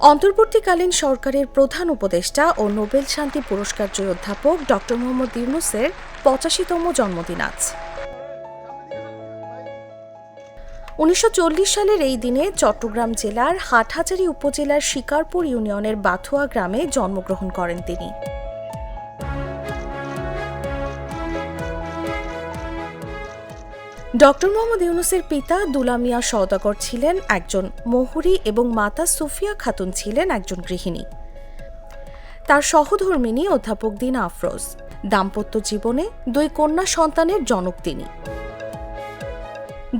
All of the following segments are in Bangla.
অন্তর্বর্তীকালীন সরকারের প্রধান উপদেষ্টা ও নোবেল শান্তি পুরস্কার জয়ী অধ্যাপক ড. মোহাম্মদ ইউনূসের ৮৫তম জন্মদিন আজ। ১৯৪০ সালের এই দিনে চট্টগ্রাম জেলার হাটহাজারী উপজেলার শিকারপুর ইউনিয়নের বাথুয়া গ্রামে জন্মগ্রহণ করেন তিনি। ড. মোহাম্মদ ইউনূসের পিতা দুলা মিয়া সওদাগর ছিলেন একজন মহুরী এবং মাতা সুফিয়া খাতুন ছিলেন একজন গৃহিণী। তার সহধর্মিণী অধ্যাপক দিনা আফরোজ। দাম্পত্য জীবনে ২ কন্যা সন্তানের জনক তিনি।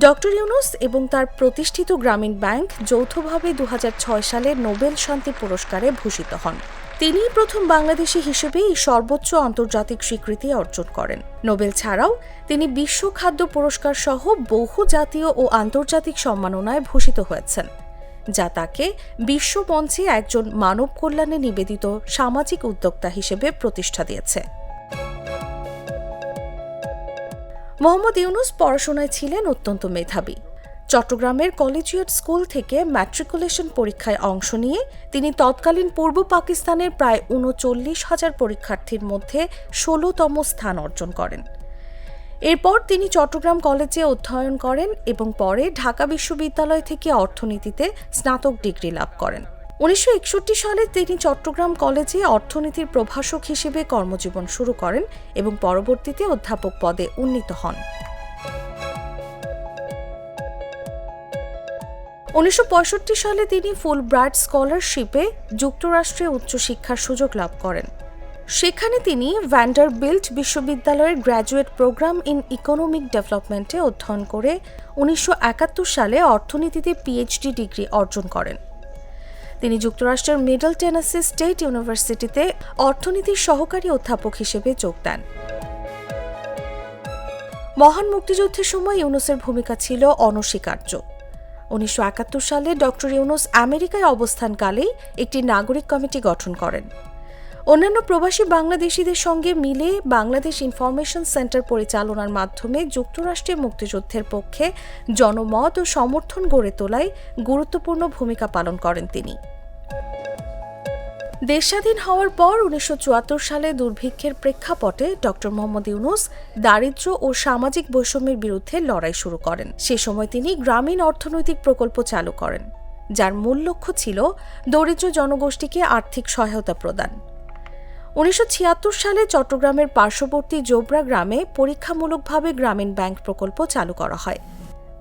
ড. ইউনূস এবং তার প্রতিষ্ঠিত গ্রামীণ ব্যাংক যৌথভাবে ২০০৬ সালে নোবেল শান্তি পুরস্কারে ভূষিত হন। তিনিই প্রথম বাংলাদেশি হিসেবে এই সর্বোচ্চ আন্তর্জাতিক স্বীকৃতি অর্জন করেন। নোবেল ছাড়াও তিনি বিশ্ব খাদ্য পুরস্কার সহ বহু জাতীয় ও আন্তর্জাতিক সম্মাননায় ভূষিত হয়েছেন, যা তাকে বিশ্ব মঞ্চে একজন মানব কল্যাণে নিবেদিত সামাজিক উদ্যোক্তা হিসেবে প্রতিষ্ঠা দিয়েছে। মোহাম্মদ ইউনূস পড়াশোনায় ছিলেন অত্যন্ত মেধাবী। চট্টগ্রামের কলেজিয়েট স্কুল থেকে ম্যাট্রিকুলেশন পরীক্ষায় অংশ নিয়ে তিনি তৎকালীন পূর্ব পাকিস্তানের প্রায় ৩৯,০০০ পরীক্ষার্থীর মধ্যে ১৬তম স্থান অর্জন করেন। এরপর তিনি চট্টগ্রাম কলেজে অধ্যয়ন করেন এবং পরে ঢাকা বিশ্ববিদ্যালয় থেকে অর্থনীতিতে স্নাতক ডিগ্রি লাভ করেন। ১৯৬১ সালে তিনি চট্টগ্রাম কলেজে অর্থনীতির প্রভাষক হিসেবে কর্মজীবন শুরু করেন এবং পরবর্তীতে অধ্যাপক পদে উন্নীত হন। ১৯৬৫ সালে তিনি ফুলব্রাইট স্কলারশিপে যুক্তরাষ্ট্রে উচ্চশিক্ষার সুযোগ লাভ করেন। সেখানে তিনি ভ্যান্ডারবিল্ট বিশ্ববিদ্যালয়ের গ্র্যাজুয়েট প্রোগ্রাম ইন ইকোনমিক ডেভেলপমেন্টে অধ্যয়ন করে ১৯৭১ সালে অর্থনীতিতে পিএইচডি ডিগ্রি অর্জন করেন। তিনি যুক্তরাষ্ট্রের মিডল টেনেসি স্টেট ইউনিভার্সিটিতে অর্থনীতির সহকারী অধ্যাপক হিসেবে যোগ দেন। মহান মুক্তিযুদ্ধের সময় ইউনূসের ভূমিকা ছিল অনস্বীকার্য। ১৯৭১ সালে ড. ইউনূস আমেরিকায় অবস্থানকালেই একটি নাগরিক কমিটি গঠন করেন। অন্যান্য প্রবাসী বাংলাদেশিদের সঙ্গে মিলে বাংলাদেশ ইনফরমেশন সেন্টার পরিচালনার মাধ্যমে যুক্তরাষ্ট্রে মুক্তিযুদ্ধের পক্ষে জনমত ও সমর্থন গড়ে তোলায় গুরুত্বপূর্ণ ভূমিকা পালন করেন তিনি। দেশ স্বাধীন হওয়ার পর ১৯৭৪ সালে দুর্ভিক্ষের প্রেক্ষাপটে ড. মোহাম্মদ ইউনূস দারিদ্র্য ও সামাজিক বৈষম্যের বিরুদ্ধে লড়াই শুরু করেন। সে সময় তিনি গ্রামীণ অর্থনৈতিক প্রকল্প চালু করেন, যার মূল লক্ষ্য ছিল দরিদ্র জনগোষ্ঠীকে আর্থিক সহায়তা প্রদান। ১৯৭৬ সালে চট্টগ্রামের পার্শ্ববর্তী জোবরা গ্রামে পরীক্ষামূলকভাবে গ্রামীণ ব্যাংক প্রকল্প চালু করা হয়।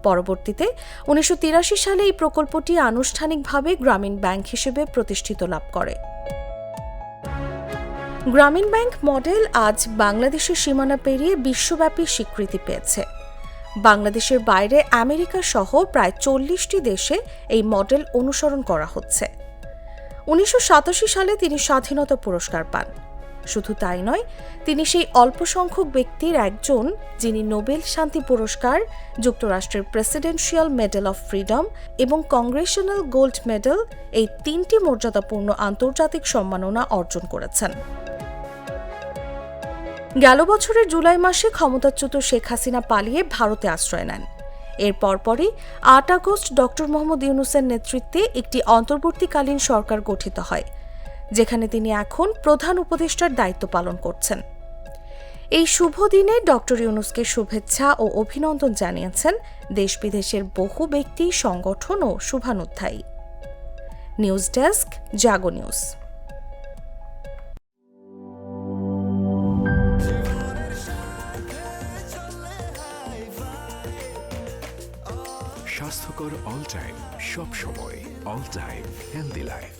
পরবর্তীতে ১৯৮৩ সালে এই প্রকল্পটি আনুষ্ঠানিকভাবে গ্রামীণ ব্যাংক হিসেবে প্রতিষ্ঠিত লাভ করে। গ্রামীণ ব্যাংক মডেল আজ বাংলাদেশের সীমানা পেরিয়ে বিশ্বব্যাপী স্বীকৃতি পেয়েছে। বাংলাদেশের বাইরে আমেরিকা সহ প্রায় ৪০টি দেশে এই মডেল অনুসরণ করা হচ্ছে। ১৯৮৭ সালে তিনি স্বাধীনতা পুরস্কার পান। শুধু তাই নয়, তিনি সেই অল্প সংখ্যক ব্যক্তির একজন যিনি নোবেল শান্তি পুরস্কার, যুক্তরাষ্ট্রের প্রেসিডেন্সিয়াল মেডেল অফ ফ্রিডম এবং কংগ্রেশনাল গোল্ড মেডেল এই ৩টি মর্যাদাপূর্ণ আন্তর্জাতিক সম্মাননা অর্জন করেছেন। গেল বছরের জুলাই মাসে ক্ষমতাচ্যুত শেখ হাসিনা পালিয়ে ভারতে আশ্রয় নেন। এর পরপরই ৮ আগস্ট ড. মোহাম্মদ ইউনূসের নেতৃত্বে একটি অন্তর্বর্তীকালীন সরকার গঠিত হয়, যেখানে তিনি এখন প্রধান উপদেষ্টার দায়িত্ব পালন করছেন। এই শুভ দিনে ড. ইউনূসকে শুভেচ্ছা ও অভিনন্দন জানিয়েছেন দেশ বিদেশের বহু ব্যক্তি, সংগঠন ও শুভানুধ্যায়ী। নিউজ ডেস্ক, জাগো নিউজ। স্বাস্থ্যকর অল টাইম, সব সময় অল টাইম হেলদি লাইফ।